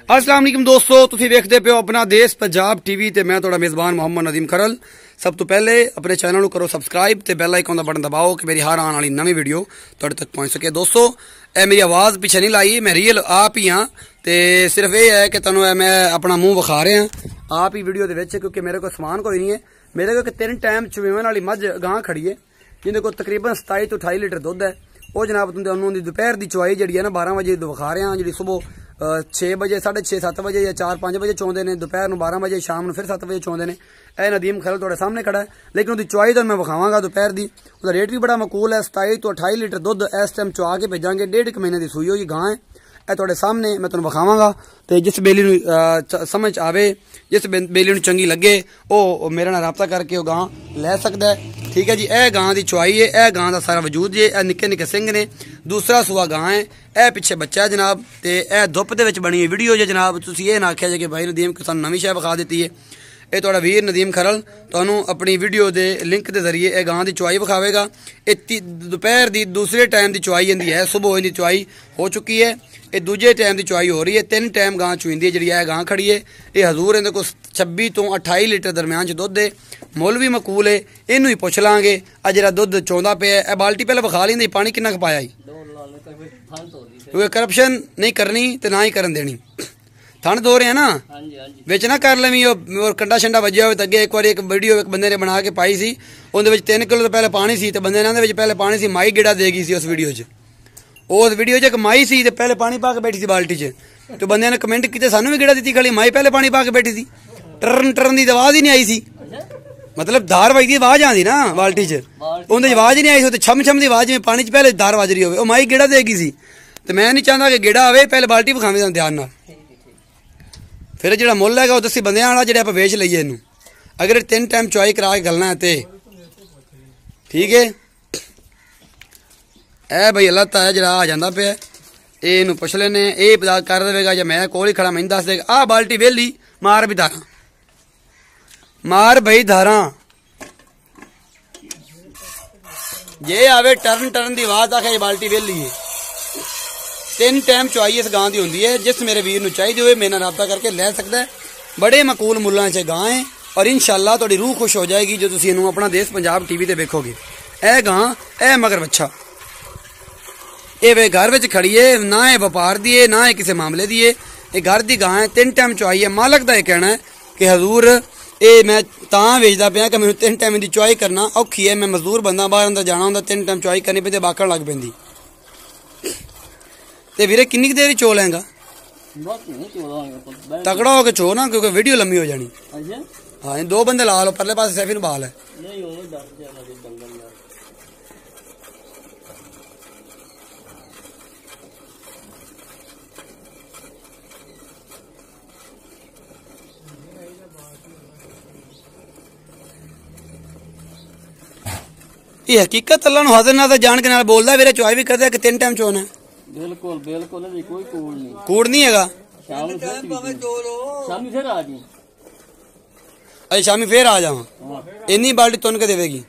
अस्सलाम वालेकुम दोस्तों, तुसीं वेखदे पे हो अपना देश पंजाब टीवी ते मैं तुहाडा मेज़बान मोहम्मद नदीम खरल। सब तो पहले अपने चैनल को करो सबसक्राइब ते बैल आइकन का बटन दबाओ कि मेरी हर आने वाली नवी वीडियो तुहाडे तक पहुंच सके। दोस्तों ए मेरी आवाज़ पिछे नहीं लाई, मैं रियल आप ही हाँ। तो सिर्फ ये है कि तुहानू मैं अपना मूँह विखा रहा आप ही वीडियो के क्योंकि मेरे को समान कोई नहीं है। मेरे को 3 टाइम चुवेवन वाली मझ गां खड़ी है जिंदे को तकरीबन 27 तो 28 लीटर दुध है। वो जनाब तुहानू दोपहर की चुवाई जी है ना 12 बजे विखा रहा जी। सुबह 6 बजे 6:30 7 बजे या 4-5 बजे चौंदे ने, दोपहर को 12 बजे, शाम को फिर 7 बजे चौंदे ने। यह नदीम खरल थोड़े सामने खड़ा है, लेकिन उसकी चुवाई तो मैं विखावागा दोपहर की। उसका रेट भी बड़ा मकूल है। 27 तो 28 लीटर दुध इस टाइम चुआ के भेजांगे। 1.5 महीने की सूई हुई गां है। यह थोड़े सामने मैं तुहानू विखावागा। तो जिस बेली समझ आवे, जिस बेली चंगी लगे वो मेरे नाल राबता करके गां लै सकता है। ठीक है जी। यह गां की चुवाई है, यह गां का सारा वजूद जे। यह निक्के निक्के सिंह ने, दूसरा सूआ गां है। यह पिछे बच्चा है जनाब। तो यह धुप के बनी हुई वीडियो जे जनाब। तुसीं ये ना आख्या जे कि भाई नदीम सानू नवीं शै विखा दी है। ये तुहाडा वीर नदीम खरल तुहानू अपनी वीडियो के लिंक के जरिए यह गां की चुवाई विखावेगा। ये दोपहर की दूसरे टाइम की चुवाई इनकी है। सुबह इनकी चुवाई हो चुकी है, ये दूजे टाइम की चुवाई हो रही है। 3 टाइम गां चुईंदी है जी। गां खड़ी है ये हजूर इहदे को 26 तो 28 लीटर दरम्यान दुध है। मुल भी मकूल है। इनू ही पुछ लांगे आ जरा दुध चौंदा पे है। बाल्टी पहले विखा लींदी पानी किन्ना क पाया क्योंकि करप्शन नहीं करनी तो ना ही करन देनी। ठंड दो रहे हैं ना विच ना कर लवी और कंडा शंडा वजया हो। अगे एक बार एक वीडियो एक बंदे ने बना के पाई सी, उहदे 3 किलो तो पहले पानी सी। तो बंदे ने पहले पानी सी, माई गेड़ा देगी सी उस वीडियो च। उस वीडियो च एक माई सी ते पहले पानी पा के बैठी सी बाल्टी च। तो बंदे ने कमेंट किए सानू भी गेड़ा दी खाली, माई पहले पानी पा के बैठी सी। टरन टरन की आवाज ही नहीं आई सी, मतलब धार वजदी आवाज आती ना बाल्टी च, उन्हें आवाज ही नहीं आई सी। छम छम की आवाज में पानी च पहले धार वज रही हो, माई गेड़ा देगी सी। तो मैं नहीं चाहता कि गेड़ा आवे, पहले बाल्टी विखावे ध्यान नाल। फिर जो मुल है वो दसी बंद वाला जो आप वेच लीए इनू। अगर 3 टाइम चुआई करा के गलना है तो ठीक है। ए भाई अल्लाह ताला जरा आ जाता पे ये पुछ लेने, ये पता कर देगा या मैं कोल ही खड़ा मैंने दस देगा। आ बाल्टी वेली मार भी धारा, मार भाई धारा जे आवे टर्न टर्न की आवाज आखे ये बाल्टी वेली है। 3 टाइम चुआई इस गां की होंगी है। जिस मेरे वीर नूं चाहिए हो मेरे नाल राबता करके लै सकता है। बड़े मकूल मुल्लां च गां है और इंशाअल्लाह तुहाडी रूह खुश हो जाएगी जो तुसीं इहनूं अपना देश पंजाब टीवी ते वेखोगे। ए गां ए मगर बच्चा ये वे घर में खड़ी है, ना है व्यापार दी है ना है किसी मामले की है। ये घर की गां है, 3 टाइम चुआई है। मालक का यह कहना है कि हजूर ये मैं तां वेचदा पिया कि मैनूं 3 टाइम की चुआई करना औखी है। मैं मजदूर बंदा, बाहर अंदर जाना होंदा, 3 टाइम चुआई करनी पैंदी, बाकण लग पैंदी। ते वीरे किन्नी देर चो लेंगा? तगड़ा होके चो ना, क्योंकि वीडियो लंबी हो जानी। हाँ 2 बंदे ला लो, परले पास सैफी बाल है। ये हकीकत अल्लाह हजर ना जान के नाल बोलदा वीरे चुआई भी करदा कि 3 टाइम चोना है। बिल्कुल बिल्कुल कोई कूड़ नहीं हैगा। शामी फिर आ जी, अच्छा शामी फिर आ जावा। इन्नी बाल्टी तुन के देवेगी?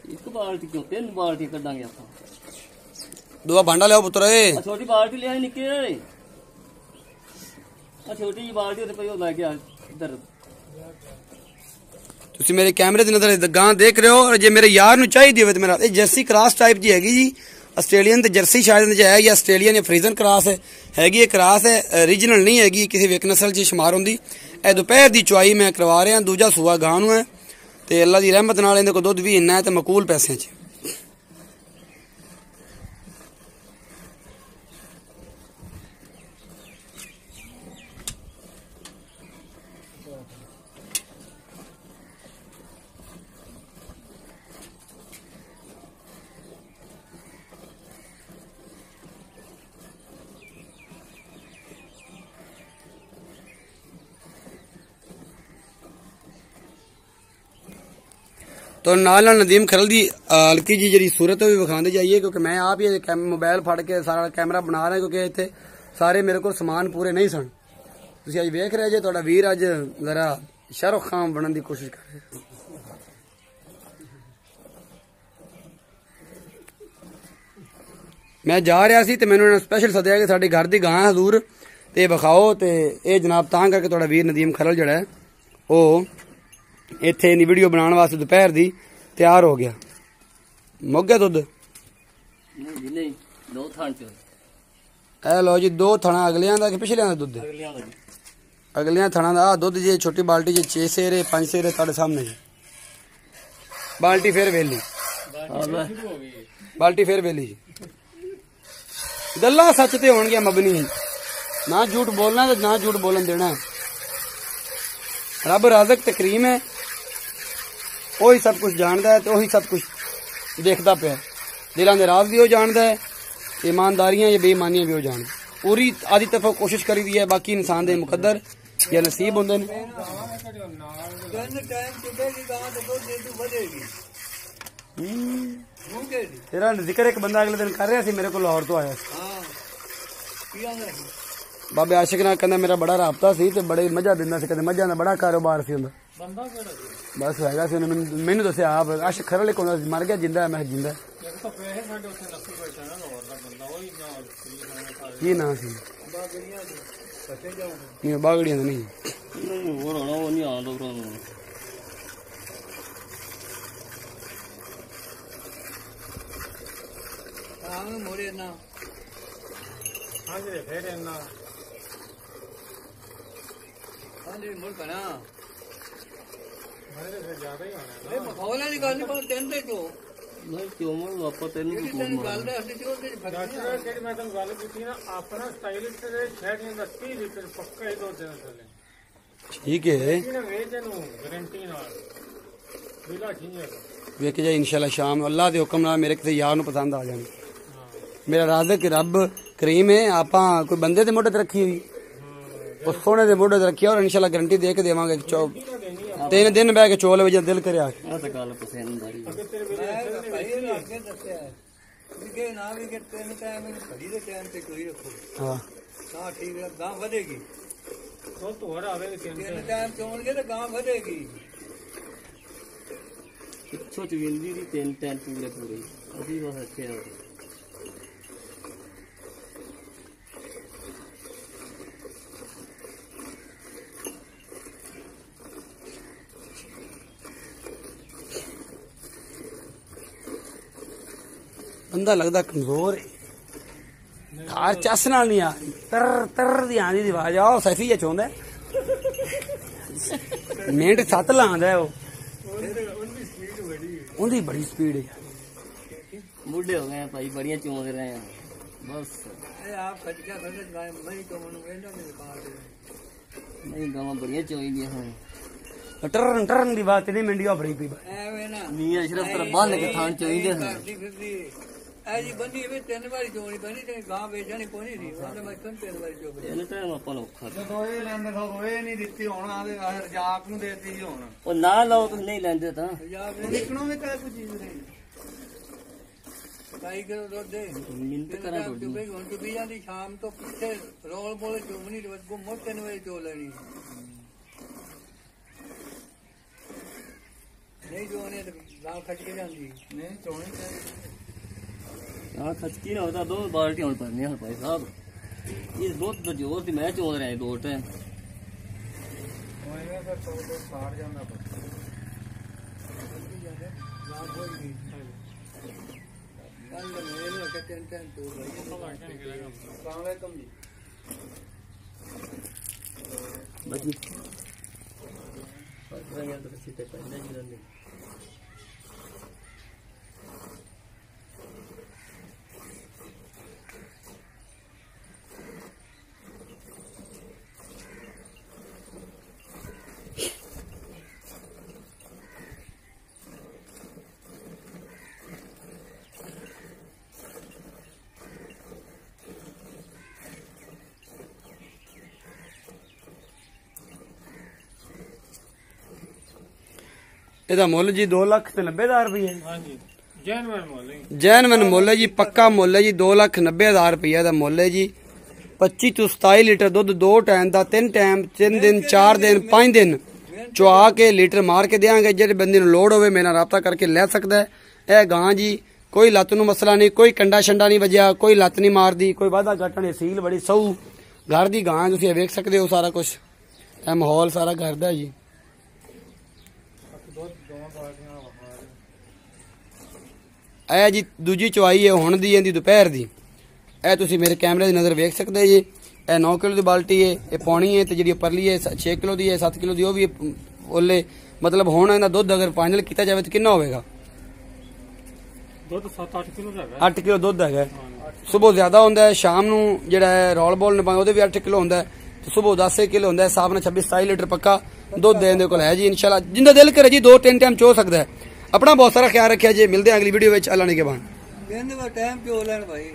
एक बाल्टी क्यों 3 बाल्टी कढांगे आपां। 2 भांडा लियाओ पुत्र। छोटी बाल्टी ले आई निक्के, आ छोटी जी बाल्टी ते पई ओ लेके आ इधर। तुसी मेरे कैमरे की नजर गां देख रहे हो। और जे मेरे यार नूं चाहिए हो तो मेरा जर्सी क्रॉस टाइप जी हैगी जी। आस्ट्रेलियन तो जर्सी शायद है या आस्ट्रेलियन या फ्रीजन क्रॉस हैगी। क्रॉस है, ओरिजिनल नहीं हैगी, किसी विक नस्ल च शुमार होंगी। यह दोपहर की चुआई मैं करवा रहा। दूजा सूआ गां नूं है तो अल्लाह की रहमत नाल इहदे कोल दुध भी इन्ना है तो मकूल पैसे च। तो नाल नदीम खरल की हल्की जी जी सूरत भी विखाते जाइए, क्योंकि मैं आप ही मोबाइल फड़ के सारा कैमरा बना रहा क्योंकि इतने सारे मेरे को समान पूरे नहीं सन। तुसीं अज वेख रहे जे तुहाडा वीर अज जरा शाहरुख खान बनने की कोशिश कर रहे। मैं जा रहा सी तो मैंने स्पैशल सद्या कि साडी घर की गां हजूर ਤੇ ਵਿਖਾਓ। ਤੇ ਇਹ ਜਨਾਬ ਤਾਂ ਕਰਕੇ ਤੁਹਾਡਾ ਵੀਰ ਨਦੀਮ ਖਰਲ ਜਿਹੜਾ ਹੈ ਉਹ ਇੱਥੇ ਨੀ ਵੀਡੀਓ ਬਣਾਉਣ ਵਾਸਤੇ ਦੁਪਹਿਰ ਦੀ ਤਿਆਰ ਹੋ ਗਿਆ। ਮੁੱਕ ਗਿਆ ਦੁੱਧ? ਨਹੀਂ, 2 ਥਾਂ ਚ। ਇਹ ਲਓ ਜੀ 2 ਥਣਾ ਅਗਲਿਆਂ ਦਾ ਕਿ ਪਿਛਲਿਆਂ ਦਾ ਦੁੱਧ? ਅਗਲਿਆਂ ਦਾ ਜੀ। ਅਗਲਿਆਂ ਥਣਾ ਦਾ ਦੁੱਧ ਜੀ। ਛੋਟੀ ਬਾਲਟੀ ਚ 6 ਸੇਰੇ 5 ਸੇਰੇ ਤੁਹਾਡੇ ਸਾਹਮਣੇ ਜੀ। ਬਾਲਟੀ ਫਿਰ ਵੇਲੀ, ਬਾਲਟੀ ਫਿਰ ਵੇਲੀ ਜੀ। ਗੱਲਾਂ ਸੱਚ ਤੇ ਹੋਣਗੀਆਂ ਮਬਨੀ, ਨਾ ਝੂਠ ਬੋਲਣਾ ਤੇ ਨਾ ਝੂਠ ਬੋਲਣ ਦੇਣਾ। ਰੱਬ ਰਾਜ਼ਕ ਤੇ ਕਰੀਮ ਹੈ, ਉਹੀ ਸਭ ਕੁਝ ਜਾਣਦਾ ਹੈ ਤੇ ਉਹੀ ਸਭ ਕੁਝ ਦੇਖਦਾ ਪਿਆ। ਦਿਲਾਂ ਦੇ ਰਾਜ਼ ਵੀ ਉਹ ਜਾਣਦਾ ਹੈ, ईमानदारियां या बेईमानियां भी हो जान। पूरी आदि तरफ कोशिश करी दी है, बाकी इंसान दे मुकद्दर या नसीब होंदे ने। तेरा जिक्र एक बंदा अगले दिन कर रहा सी, मेरे को लाहौर तो आया बाबे आशिक नाल, कहंदा मेरा बड़ा राबता सी ते बड़े मजा दिंदा सी, कहंदा मझां दा बड़ा कारोबार सी उंदा। बस हैगा सी, मैनू दस्सिया आप आशिक खरल कोन मर गया, जिंदा है? मैं जिंदा। की नाम सी? बागड़ियां दा नहीं ਹੋਰ ਹੋਣਾ, ਉਹ ਨਹੀਂ ਆਉਂਦਾ ਉਹਨਾਂ ਨੂੰ। ਆਹ ਮੋੜੇ ਨਾ ਹਾਂਜੀ ਫੇਰ ਨਾ ਹਾਂਜੀ ਮੋੜ ਕਣਾ ਮੇਰੇ ਤੇ ਜ਼ਿਆਦਾ ਹੀ ਆਣਾ। ਇਹ ਮਖੌਲਾਂ ਦੀ ਗੱਲ ਨਹੀਂ, ਪਰ ਤਿੰਨ ਤੇ ਕਿਉਂ ਨਹੀਂ? ਕਿਉਂ ਮੈਂ ਆਪਾਂ ਤੈਨੂੰ ਗੱਲ ਦਾ ਅਸੀਂ ਕਿਉਂ ਤੇ ਡਾਕਟਰ ਜਿਹੜੀ ਮੈਂ ਤੁਹਾਨੂੰ ਗੱਲ ਕੀਤੀ ਨਾ, ਆਪਣਾ ਸਟਾਈਲਿਸਟ ਦੇ ਸ਼ਹਿਰੀਆਂ ਦਾ 30 ਲੀਟਰ ਪੱਕਾ ਹੀ ਦੋ ਦਿਨ ਚੱਲੇ। ठीक है, वेख जाए इंशाल्लाह शाम अल्लाह के हुक्म नाल मेरे किसी यार नूं पसंद आ जाए। मेरा राज़क रब करीम है, आपां कोई बंदे दे मोढे ते रखी हुई, उस सोने दे मोढे ते रखी और इंशाल्लाह गारंटी दे के देवांगे। 3 दिन बह के चोल वजे दिल करे ਪਿੱਛੋਂ ਚਵਿੰਦੀ ਦੀ 3 ਟੈਨ ਪੂਰੇ ਪੂਰੇ ਅਸੀਂ ਬਸ ਇੱਥੇ ਆ। बंदा लगता कमजोर है, कार चस नाल नहीं आ रही, तर तर दी आंदी दी आवाज आओ सैफी चाहता है, मिनट 7 लांदा है, उनकी बड़ी स्पीड है। बूढ़े हो गए भाई, बड़ियां चोंद रहे हैं बस। नहीं गावां बड़ियां चोई दियां हैं, टरन टरन दी बात नहीं मंडी बड़ी पी मियां अशरफ तरह बांध के थान चोई दे हैं। ऐसी बंदी भी 3 बारी चोनी बनी ते गां बेचनी कोनी थी, ਉਹਦੇ ਮੈਂ 3 ਵਾਰੀ ਚੋਕ ਇਹਨੇ ਟਾਈਮ ਆਪਾਂ ਨੂੰ ਔਖਾ ਜਦੋਂ ਇਹ ਲੈਂਦੇ ਤਾਂ ਇਹ ਨਹੀਂ ਦਿੱਤੀ ਹੁਣ ਆਦੇ ਰਜਾਕ ਨੂੰ ਦੇਤੀ ਹੁਣ। ਉਹ ਨਾ ਲਾਓ ਤਾਂ ਨਹੀਂ ਲੈਂਦੇ ਤਾਂ ਰਜਾਕ ਨੇ ਨਿਕਣੋਂ ਵੀ ਕਾਹ ਕੋਈ ਚੀਜ਼ ਨਹੀਂ ਕਾਈ ਕਰੋ ਦੁੱਧ ਦੇ ਮਿੰਟ ਕਰਾਂ ਥੋੜੀ ਹੁਣ ਚੁੱਪੀ ਜਾਂਦੀ ਸ਼ਾਮ ਤੋਂ ਪਿੱਛੇ ਰੋਲ ਬੋਲ ਚੁੰਮਣੀ ਰੋਜ਼ ਕੋ ਮੋੜ 3 ਵਜੇ ਚੋ ਲੈਣੀ ਨਹੀਂ ਜੋਨੇ ਤੇ ਗਾਂ ਖੱਟ ਕੇ ਜਾਂਦੀ ਨਹੀਂ ਚੋਣੀ ਚਾਹੀਦੀ। हाँ खचकी ना होता 2 बाल्टी और भरने हैं भाई साहब। ये दुध तो जोर थी मैं चोद रहा है 2 टाइम ਇਹਦਾ ਮੁੱਲ ਜੀ 2,90,000 ਰੁਪਏ। ਹਾਂਜੀ ਜੈਨੂਇਨ ਮੁੱਲ ਹੈ, ਜੈਨੂਇਨ ਮੁੱਲ ਹੈ ਜੀ, ਪੱਕਾ ਮੁੱਲ ਹੈ ਜੀ। 2,90,000 ਰੁਪਏ ਦਾ ਮੁੱਲ ਹੈ ਜੀ। 25 ਤੋਂ 27 ਲੀਟਰ ਦੁੱਧ 2 ਟਾਈਮ ਦਾ, 3 ਟਾਈਮ 3 ਦਿਨ 4 ਦਿਨ 5 ਦਿਨ ਚੁਆ ਕੇ ਲੀਟਰ ਮਾਰ ਕੇ ਦੇਾਂਗੇ। ਜਿਹੜੇ ਬੰਦੇ ਨੂੰ ਲੋੜ ਹੋਵੇ ਮੇਰੇ ਨਾਲ ਰਾਬਤਾ ਕਰਕੇ ਲੈ ਸਕਦਾ ਹੈ। ਇਹ ਗਾਂ ਜੀ ਕੋਈ ਲੱਤ ਨੂੰ ਮਸਲਾ ਨਹੀਂ, ਕੋਈ ਕੰਡਾ ਛੰਡਾ ਨਹੀਂ ਵਜਿਆ, ਕੋਈ ਲੱਤ ਨਹੀਂ ਮਾਰਦੀ, ਕੋਈ ਵਾਧਾ ਘਾਟਾ ਨਹੀਂ, ਸੀਲ ਬੜੀ ਸਹੂ, घर की गां तुसीं ये वेख सकते हो सारा कुछ ਇਹ ਮਾਹੌਲ ਸਾਰਾ ਘਰ ਦਾ ਜੀ। ਇਹ ਜੀ ਦੂਜੀ ਚਵਾਈ ਹੈ ਹੁਣ ਦੀ ਇਹਦੀ ਦੁਪਹਿਰ ਦੀ। ਇਹ ਤੁਸੀਂ ਮੇਰੇ ਕੈਮਰੇ ਦੀ ਨਜ਼ਰ ਵੇਖ ਸਕਦੇ ਜੀ। ਇਹ 9 ਕਿਲੋ ਦੀ ਬਾਲਟੀ ਹੈ, ਇਹ ਪੌਣੀ ਹੈ, ਤੇ ਜਿਹੜੀ ਪਰਲੀ ਹੈ 6 ਕਿਲੋ ਦੀ ਹੈ, 7 ਕਿਲੋ ਦੀ ਉਹ ਵੀ ਓਲੇ। ਮਤਲਬ ਹੁਣ ਇਹਦਾ ਦੁੱਧ ਅਗਰ ਫਾਈਨਲ ਕੀਤਾ ਜਾਵੇ ਤਾਂ ਕਿੰਨਾ ਹੋਵੇਗਾ? ਦੁੱਧ 7-8 ਕਿਲੋ ਦਾ ਹੈਗਾ। 8 ਕਿਲੋ ਦੁੱਧ ਹੈਗਾ। ਸਵੇਰ ਜ਼ਿਆਦਾ ਹੁੰਦਾ ਹੈ, ਸ਼ਾਮ ਨੂੰ ਜਿਹੜਾ ਹੈ ਰੋਲ ਬੋਲ ਨੇ ਪਾਉਂਦੇ ਉਹਦੇ ਵੀ 8 ਕਿਲੋ ਹੁੰਦਾ ਹੈ, ਤੇ ਸਵੇਰ 10 ਕਿਲੋ ਹੁੰਦਾ ਹੈ। ਹਿਸਾਬ ਨਾਲ 26-27 ਲੀਟਰ ਪੱਕਾ ਦੁੱਧ ਇਹਦੇ ਕੋਲ ਹੈ ਜੀ। ਇਨਸ਼ਾਅੱਲਾ ਜਿੰਦਾ ਦਿਲ ਕਰੇ ਜੀ 2-3 ਟਾਈਮ ਚੋ ਸਕਦਾ ਹੈ। अपना बहुत सारा ख्याल रखिया जी। मिलते हैं अगली वीडियो में। अल्लाह ने के बाद टाइम चो लेन भाई।